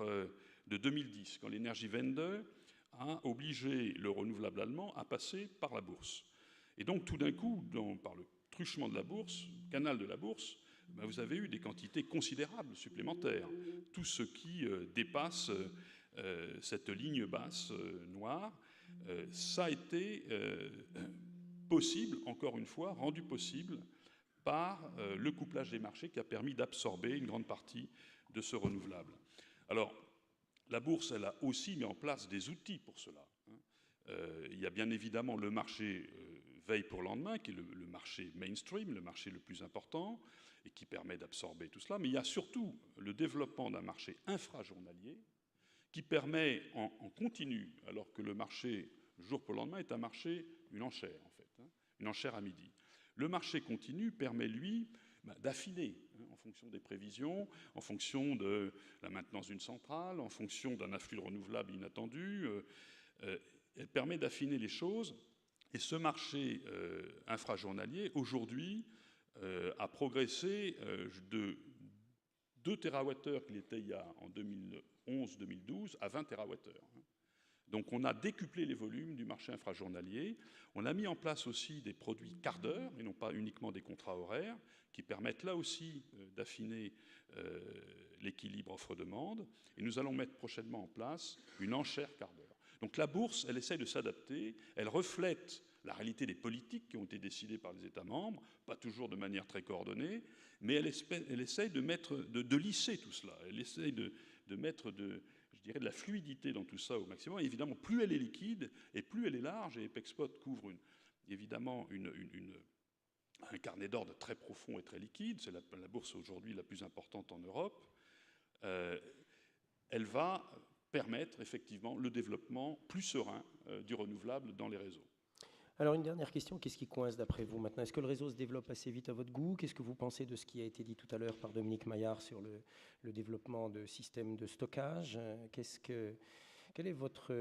de 2010, quand l'énergie-Wende a obligé le renouvelable allemand à passer par la bourse. Et donc tout d'un coup, par le truchement de la bourse, canal de la bourse, ben, vous avez eu des quantités considérables supplémentaires. Tout ce qui dépasse cette ligne basse noire, ça a été possible, encore une fois, rendu possible par le couplage des marchés qui a permis d'absorber une grande partie de ce renouvelable. Alors, la bourse, elle a aussi mis en place des outils pour cela. Il y a bien évidemment le marché veille pour le lendemain, qui est le marché mainstream, le marché le plus important, et qui permet d'absorber tout cela. Mais il y a surtout le développement d'un marché infrajournalier qui permet en continu, alors que le marché jour pour le lendemain est un marché, une enchère en fait, une enchère à midi. Le marché continu permet, lui, d'affiner en fonction des prévisions, en fonction de la maintenance d'une centrale, en fonction d'un afflux de renouvelables inattendu. Elle permet d'affiner les choses. Et ce marché infrajournalier, aujourd'hui, a progressé de 2 TWh qu'il était en 2011-2012 à 20 TWh. Donc on a décuplé les volumes du marché infrajournalier. On a mis en place aussi des produits quart d'heure, et non pas uniquement des contrats horaires, qui permettent là aussi d'affiner l'équilibre offre-demande. Et nous allons mettre prochainement en place une enchère quart d'heure. Donc la bourse, elle essaie de s'adapter, elle reflète la réalité des politiques qui ont été décidées par les États membres, pas toujours de manière très coordonnée, mais elle essaie de lisser tout cela. Elle essaie de mettre de la fluidité dans tout ça au maximum. Et évidemment, plus elle est liquide et plus elle est large, et Epexpot couvre évidemment un carnet d'ordre très profond et très liquide, c'est la bourse aujourd'hui la plus importante en Europe, elle va permettre effectivement le développement plus serein du renouvelable dans les réseaux. Alors, une dernière question, qu'est-ce qui coince d'après vous maintenant? Est-ce que le réseau se développe assez vite à votre goût? Qu'est-ce que vous pensez de ce qui a été dit tout à l'heure par Dominique Maillard sur le développement de systèmes de stockage? Quelle est votre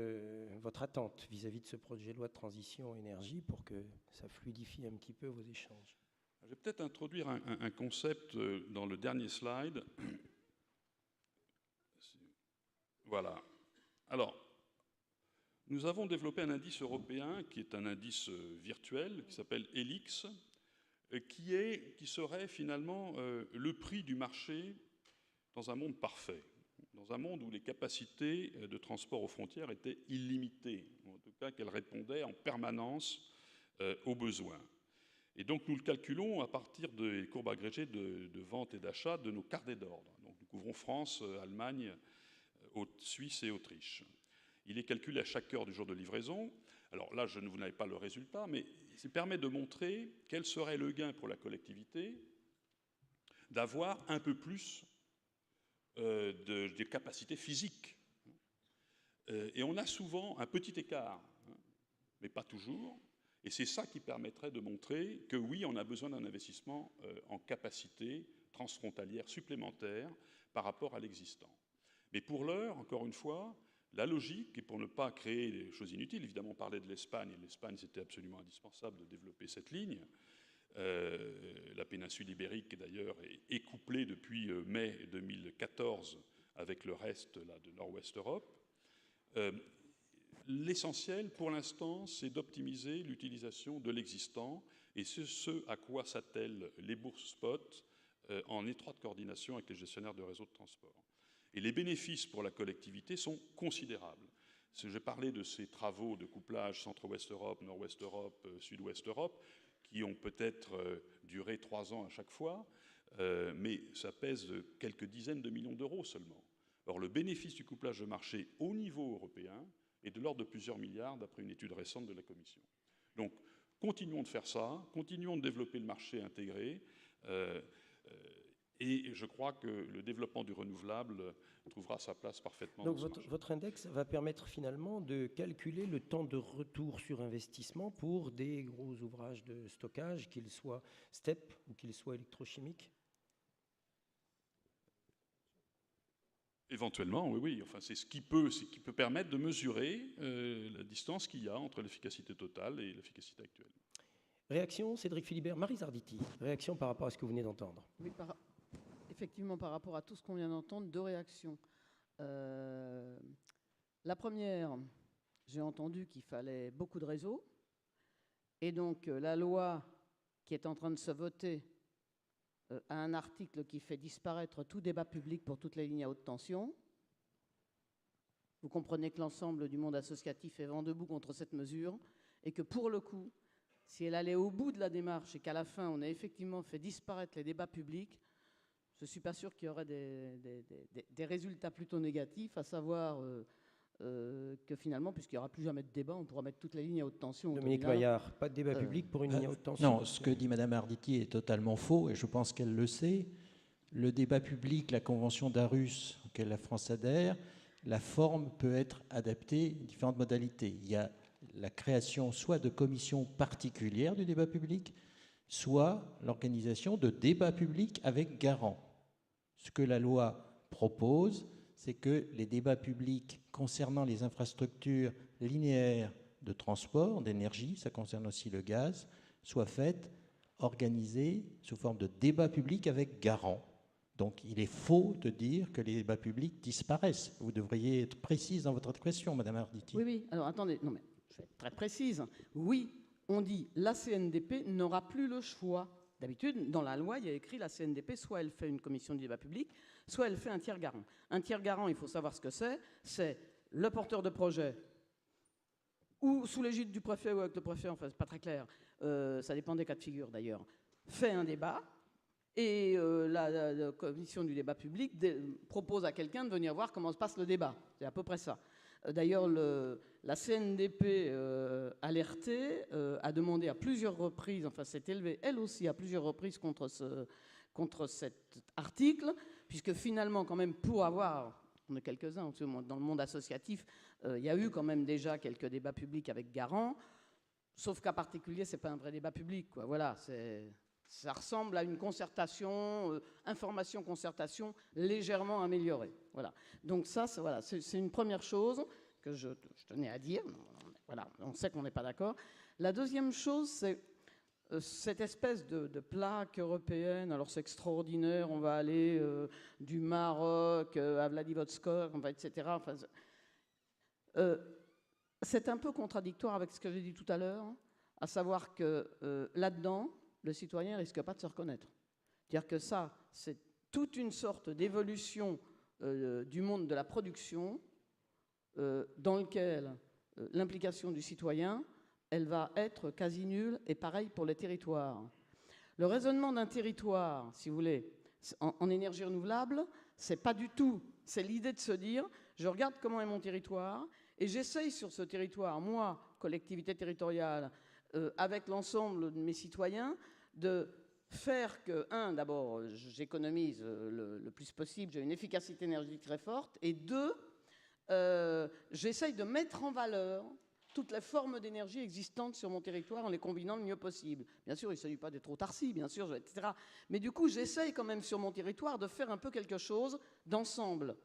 attente vis-à-vis de ce projet de loi de transition énergie pour que ça fluidifie un petit peu vos échanges? Je vais peut-être introduire un concept dans le dernier slide. Voilà. Alors, nous avons développé un indice européen qui est un indice virtuel qui s'appelle ELIX, qui serait finalement le prix du marché dans un monde parfait, dans un monde où les capacités de transport aux frontières étaient illimitées, en tout cas qu'elles répondaient en permanence aux besoins. Et donc nous le calculons à partir des courbes agrégées de vente et d'achat de nos carnets d'ordre. Donc nous couvrons France, Allemagne, Suisse et Autriche. Il est calculé à chaque heure du jour de livraison. Alors là, vous n'avez pas le résultat, mais ça permet de montrer quel serait le gain pour la collectivité d'avoir un peu plus de capacité physique. Et on a souvent un petit écart, mais pas toujours. Et c'est ça qui permettrait de montrer que oui, on a besoin d'un investissement en capacité transfrontalière supplémentaire par rapport à l'existant. Mais pour l'heure, encore une fois, la logique, et pour ne pas créer des choses inutiles, évidemment on parlait de l'Espagne, et l'Espagne c'était absolument indispensable de développer cette ligne. La péninsule ibérique d'ailleurs est couplée depuis mai 2014 avec le reste là, de Nord-Ouest Europe. L'essentiel pour l'instant c'est d'optimiser l'utilisation de l'existant, et c'est ce à quoi s'attellent les bourses spot en étroite coordination avec les gestionnaires de réseaux de transport. Et les bénéfices pour la collectivité sont considérables. J'ai parlé de ces travaux de couplage Centre-Ouest Europe, Nord-Ouest Europe, Sud-Ouest Europe, qui ont peut-être duré 3 ans à chaque fois, mais ça pèse quelques dizaines de millions d'euros seulement. Or, le bénéfice du couplage de marché au niveau européen est de l'ordre de plusieurs milliards, d'après une étude récente de la Commission. Donc, continuons de faire ça, continuons de développer le marché intégré, et je crois que le développement du renouvelable trouvera sa place parfaitement. Donc votre index va permettre finalement de calculer le temps de retour sur investissement pour des gros ouvrages de stockage, qu'ils soient STEP ou qu'ils soient électrochimiques? Éventuellement, oui. Enfin, c'est ce qui peut permettre de mesurer la distance qu'il y a entre l'efficacité totale et l'efficacité actuelle. Réaction, Cédric Philibert, Marie Zarditi. Réaction par rapport à ce que vous venez d'entendre. Oui, effectivement, par rapport à tout ce qu'on vient d'entendre, 2 réactions. La première, j'ai entendu qu'il fallait beaucoup de réseaux. Et donc, la loi qui est en train de se voter a un article qui fait disparaître tout débat public pour toutes les lignes à haute tension. Vous comprenez que l'ensemble du monde associatif est vent debout contre cette mesure et que pour le coup, si elle allait au bout de la démarche et qu'à la fin, on a effectivement fait disparaître les débats publics, je ne suis pas sûr qu'il y aurait des résultats plutôt négatifs, à savoir que finalement, puisqu'il n'y aura plus jamais de débat, on pourra mettre toutes les lignes à haute tension. Dominique Maillard, pas de débat public pour une ligne à haute tension? Non, ce que dit Mme Arditi est totalement faux, et je pense qu'elle le sait. Le débat public, la convention d'Aarhus auquel la France adhère, la forme peut être adaptée, différentes modalités. Il y a la création soit de commissions particulières du débat public, soit l'organisation de débats publics avec garant. Ce que la loi propose, c'est que les débats publics concernant les infrastructures linéaires de transport, d'énergie, ça concerne aussi le gaz, soient faits, organisés sous forme de débats publics avec garant. Donc il est faux de dire que les débats publics disparaissent. Vous devriez être précise dans votre question, Madame Arditi. Oui, alors attendez, non mais je vais être très précise. Oui, on dit la CNDP n'aura plus le choix. D'habitude, dans la loi, il y a écrit la CNDP, soit elle fait une commission de débat public, soit elle fait un tiers garant. Un tiers garant, il faut savoir ce que c'est le porteur de projet, ou sous l'égide du préfet ou avec le préfet, enfin c'est pas très clair, ça dépend des cas de figure d'ailleurs, fait un débat, et la commission du débat public propose à quelqu'un de venir voir comment se passe le débat. C'est à peu près ça. D'ailleurs, la CNDP alertée a demandé à plusieurs reprises, enfin s'est élevée elle aussi à plusieurs reprises contre cet article, puisque finalement, quand même, pour avoir, on est quelques-uns dans le monde associatif, il y a eu quand même déjà quelques débats publics avec garant, sauf qu'à particulier, c'est pas un vrai débat public, quoi. Voilà, ça ressemble à une concertation, information-concertation légèrement améliorée. Voilà. Donc ça, c'est une première chose que je tenais à dire. Voilà, on sait qu'on n'est pas d'accord. La deuxième chose, c'est cette espèce de plaque européenne. Alors c'est extraordinaire, on va aller du Maroc à Vladivostok, etc. Enfin, c'est un peu contradictoire avec ce que j'ai dit tout à l'heure, à savoir que là-dedans, le citoyen ne risque pas de se reconnaître. C'est-à-dire que ça, c'est toute une sorte d'évolution du monde de la production dans lequel l'implication du citoyen, elle va être quasi nulle, et pareil pour les territoires. Le raisonnement d'un territoire, si vous voulez, en énergie renouvelable, c'est pas du tout, c'est l'idée de se dire, je regarde comment est mon territoire, et j'essaye sur ce territoire, moi, collectivité territoriale, avec l'ensemble de mes citoyens, de faire que, d'abord, j'économise le plus possible, j'ai une efficacité énergétique très forte, et deux, j'essaye de mettre en valeur toutes les formes d'énergie existantes sur mon territoire en les combinant le mieux possible. Bien sûr, il ne s'agit pas d'être autarcie, bien sûr, etc. Mais du coup, j'essaye quand même sur mon territoire de faire un peu quelque chose d'ensemble.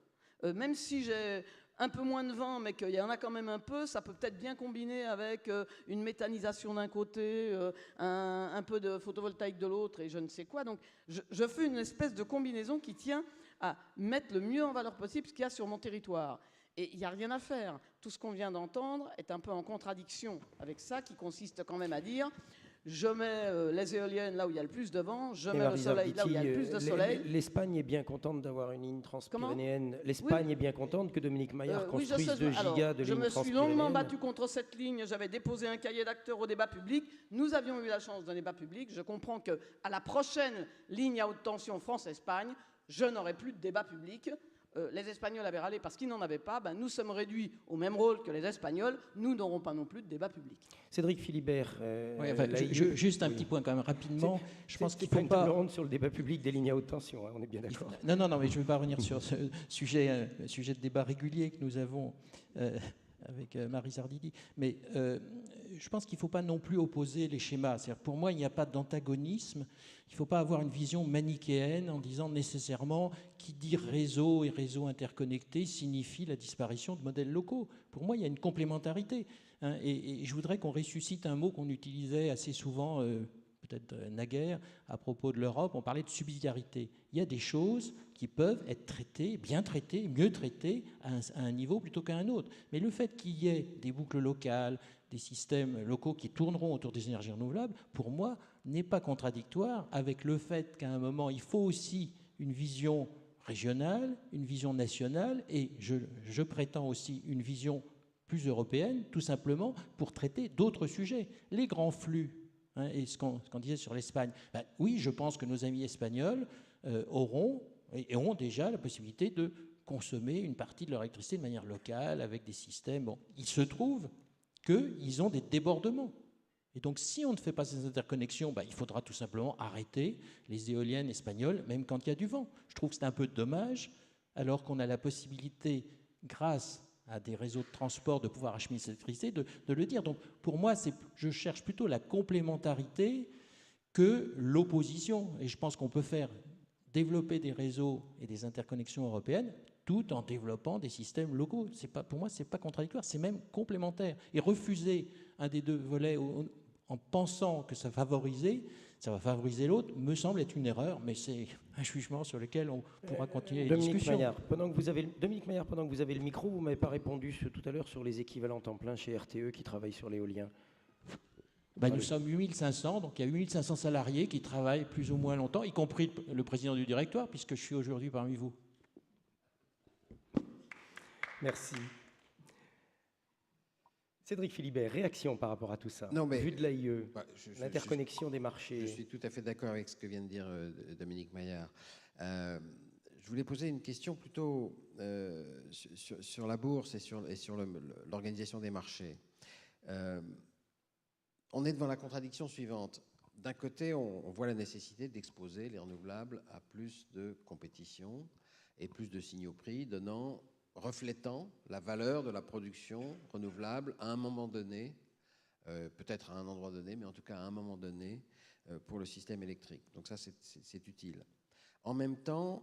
Même si j'ai un peu moins de vent, mais qu'il y en a quand même un peu, ça peut peut-être bien combiner avec une méthanisation d'un côté, un peu de photovoltaïque de l'autre et je ne sais quoi. Donc je fais une espèce de combinaison qui tient à mettre le mieux en valeur possible ce qu'il y a sur mon territoire. Et il n'y a rien à faire. Tout ce qu'on vient d'entendre est un peu en contradiction avec ça, qui consiste quand même à dire je mets les éoliennes là où il y a le plus de vent, je mets le soleil là où il y a le plus de soleil. L'Espagne est bien contente d'avoir une ligne transpyrénéenne. L'Espagne est bien contente que Dominique Maillard construise 2 gigas de ligne transpyrénéenne. Je me suis longuement battu contre cette ligne. J'avais déposé un cahier d'acteurs au débat public. Nous avions eu la chance d'un débat public. Je comprends qu'à la prochaine ligne à haute tension France-Espagne, je n'aurai plus de débat public. Les Espagnols avaient râlé parce qu'ils n'en avaient pas. Nous sommes réduits au même rôle que les Espagnols. Nous n'aurons pas non plus de débat public. Cédric Philibert. Juste un petit point quand même rapidement. Je pense qu'il ne faut pas une ronde sur le débat public des lignes à haute tension. On est bien d'accord. Non, mais je ne vais pas revenir sur ce sujet de débat régulier que nous avons avec Marie Arditi. Mais je pense qu'il ne faut pas non plus opposer les schémas. C'est-à-dire, pour moi, il n'y a pas d'antagonisme. Il ne faut pas avoir une vision manichéenne en disant nécessairement qui dit réseau et réseau interconnecté signifie la disparition de modèles locaux. Pour moi, il y a une complémentarité. Et je voudrais qu'on ressuscite un mot qu'on utilisait assez souvent, peut-être naguère, à propos de l'Europe. On parlait de subsidiarité. Il y a des choses qui peuvent être traitées, bien traitées, mieux traitées à un niveau plutôt qu'à un autre. Mais le fait qu'il y ait des boucles locales, des systèmes locaux qui tourneront autour des énergies renouvelables, pour moi, n'est pas contradictoire avec le fait qu'à un moment, il faut aussi une vision régionale, une vision nationale, et je prétends aussi une vision plus européenne, tout simplement pour traiter d'autres sujets. Les grands flux, et ce qu'on disait sur l'Espagne, oui, je pense que nos amis espagnols auront déjà la possibilité de consommer une partie de leur électricité de manière locale, avec des systèmes. Bon, il se trouve qu'ils ont des débordements. Et donc, si on ne fait pas ces interconnexions, il faudra tout simplement arrêter les éoliennes espagnoles, même quand il y a du vent. Je trouve que c'est un peu dommage, alors qu'on a la possibilité, grâce à des réseaux de transport, de pouvoir acheminer cette électricité, de le dire. Donc, pour moi, je cherche plutôt la complémentarité que l'opposition. Et je pense qu'on peut faire développer des réseaux et des interconnexions européennes tout en développant des systèmes locaux. Pour moi, ce n'est pas contradictoire, c'est même complémentaire. Et refuser un des deux volets en pensant que ça va favoriser l'autre, me semble être une erreur, mais c'est un jugement sur lequel on pourra continuer les discussions. Dominique Maillard, pendant que vous avez le micro, vous ne m'avez pas répondu tout à l'heure sur les équivalents temps plein chez RTE qui travaillent sur l'éolien. Nous sommes 8500, donc il y a 8500 salariés qui travaillent plus ou moins longtemps, y compris le président du directoire, puisque je suis aujourd'hui parmi vous. Merci. Cédric Philibert, réaction par rapport à tout ça, non, mais, vu de l'AIE, l'interconnexion des marchés. Je suis tout à fait d'accord avec ce que vient de dire Dominique Maillard. Je voulais poser une question plutôt sur la bourse et sur l'organisation des marchés. On est devant la contradiction suivante. D'un côté, on voit la nécessité d'exposer les renouvelables à plus de compétition et plus de signaux prix, reflétant la valeur de la production renouvelable à un moment donné, peut-être à un endroit donné, mais en tout cas à un moment donné, pour le système électrique. Donc ça, c'est utile. En même temps,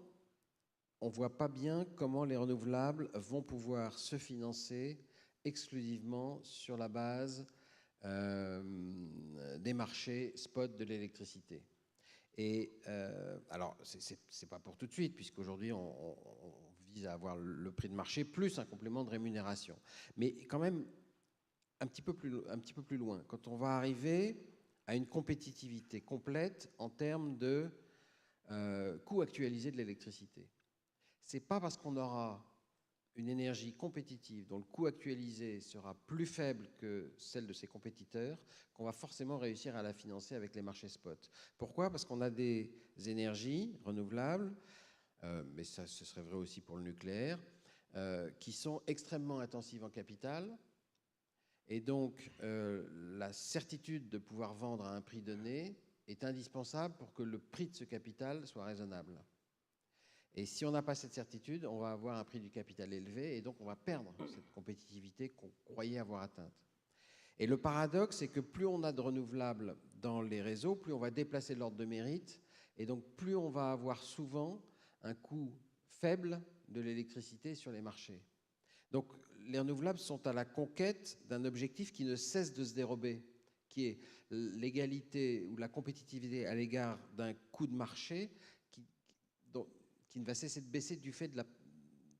on ne voit pas bien comment les renouvelables vont pouvoir se financer exclusivement sur la base des marchés spot de l'électricité. Et alors, c'est pas pour tout de suite, puisqu'aujourd'hui, on vise à avoir le prix de marché plus un complément de rémunération. Mais quand même, un petit peu plus loin, quand on va arriver à une compétitivité complète en termes de coût actualisé de l'électricité. C'est pas parce qu'on aura une énergie compétitive dont le coût actualisé sera plus faible que celle de ses compétiteurs qu'on va forcément réussir à la financer avec les marchés spot. Pourquoi ? Parce qu'on a des énergies renouvelables, mais ça, ce serait vrai aussi pour le nucléaire, qui sont extrêmement intensives en capital. Et donc, la certitude de pouvoir vendre à un prix donné est indispensable pour que le prix de ce capital soit raisonnable. Et si on n'a pas cette certitude, on va avoir un prix du capital élevé et donc on va perdre cette compétitivité qu'on croyait avoir atteinte. Et le paradoxe, c'est que plus on a de renouvelables dans les réseaux, plus on va déplacer de l'ordre de mérite et donc plus on va avoir souvent un coût faible de l'électricité sur les marchés. Donc les renouvelables sont à la conquête d'un objectif qui ne cesse de se dérober, qui est l'égalité ou la compétitivité à l'égard d'un coût de marché qui ne va cesser de baisser du fait de la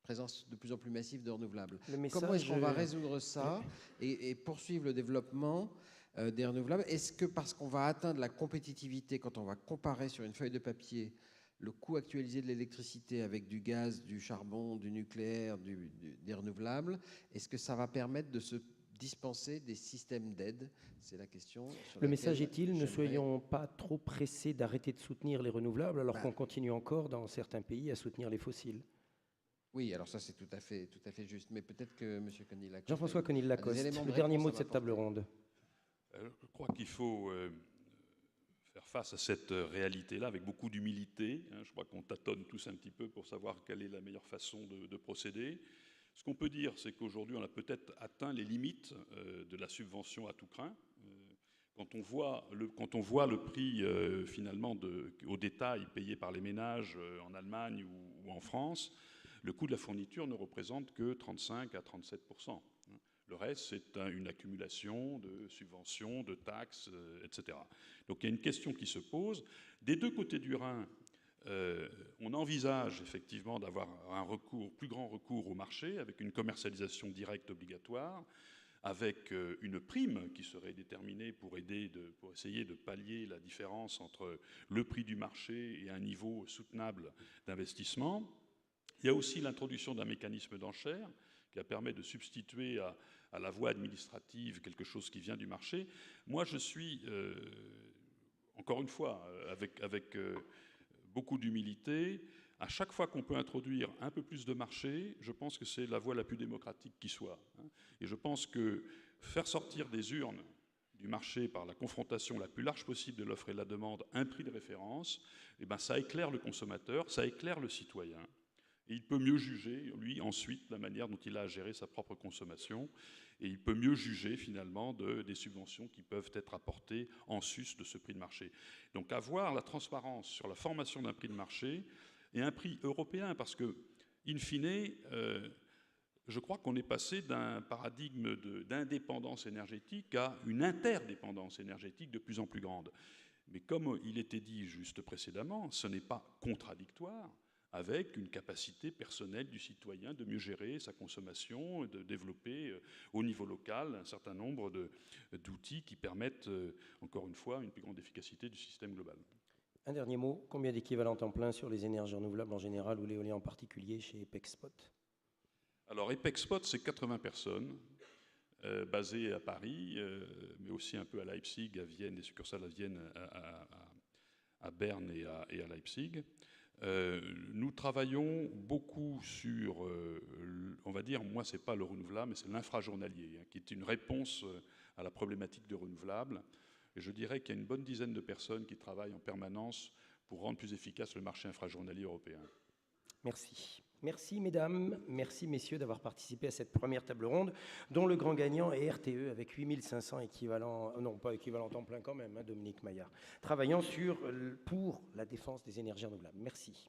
présence de plus en plus massive de renouvelables. Comment est-ce qu'on va résoudre ça et poursuivre le développement des renouvelables? Est-ce que parce qu'on va atteindre la compétitivité, quand on va comparer sur une feuille de papier le coût actualisé de l'électricité avec du gaz, du charbon, du nucléaire, des renouvelables, est-ce que ça va permettre de se dispenser des systèmes d'aide? C'est la question. Le message est-il, ne soyons pas trop pressés d'arrêter de soutenir les renouvelables alors qu'on continue encore dans certains pays à soutenir les fossiles. Oui, alors ça c'est tout à fait juste. Mais peut-être que M. Conil-Lacoste... Jean-François Conil-Lacoste, le dernier mot de cette table ronde. Je crois qu'il faut faire face à cette réalité-là avec beaucoup d'humilité. Je crois qu'on tâtonne tous un petit peu pour savoir quelle est la meilleure façon de procéder. Ce qu'on peut dire, c'est qu'aujourd'hui, on a peut-être atteint les limites de la subvention à tout crin. Quand on voit le prix finalement au détail payé par les ménages en Allemagne ou en France, le coût de la fourniture ne représente que 35 à 37%. Le reste, c'est une accumulation de subventions, de taxes, etc. Donc il y a une question qui se pose. Des deux côtés du Rhin, on envisage effectivement d'avoir un plus grand recours au marché avec une commercialisation directe obligatoire, avec une prime qui serait déterminée pour essayer de pallier la différence entre le prix du marché et un niveau soutenable d'investissement. Il y a aussi l'introduction d'un mécanisme d'enchère qui permet de substituer à la voie administrative quelque chose qui vient du marché. Moi, je suis, encore une fois, avec beaucoup d'humilité, à chaque fois qu'on peut introduire un peu plus de marché, je pense que c'est la voie la plus démocratique qui soit. Et je pense que faire sortir des urnes du marché par la confrontation la plus large possible de l'offre et de la demande, un prix de référence, eh ben, ça éclaire le consommateur, ça éclaire le citoyen. Et il peut mieux juger, lui, ensuite, la manière dont il a à gérer sa propre consommation. Et il peut mieux juger, finalement, des subventions qui peuvent être apportées en sus de ce prix de marché. Donc, avoir la transparence sur la formation d'un prix de marché et un prix européen, parce que, in fine, je crois qu'on est passé d'un paradigme d'indépendance énergétique à une interdépendance énergétique de plus en plus grande. Mais comme il était dit juste précédemment, ce n'est pas contradictoire avec une capacité personnelle du citoyen de mieux gérer sa consommation, de développer au niveau local un certain nombre d'outils qui permettent, encore une fois, une plus grande efficacité du système global. Un dernier mot, combien d'équivalents temps plein sur les énergies renouvelables en général ou l'éolien en particulier chez EPECSPOT? Alors EPECSPOT, c'est 80 personnes, basées à Paris, mais aussi un peu à Leipzig, à Vienne, des succursales à Vienne, à Berne et à Leipzig. Nous travaillons beaucoup sur, on va dire, moi c'est pas le renouvelable, mais c'est l'infrajournalier, qui est une réponse à la problématique de renouvelable. Et je dirais qu'il y a une bonne dizaine de personnes qui travaillent en permanence pour rendre plus efficace le marché infrajournalier européen. Merci. Merci mesdames, merci messieurs d'avoir participé à cette première table ronde, dont le grand gagnant est RTE avec 8500 équivalents, non pas équivalents temps plein quand même, Dominique Maillard, travaillant pour la défense des énergies renouvelables. Merci.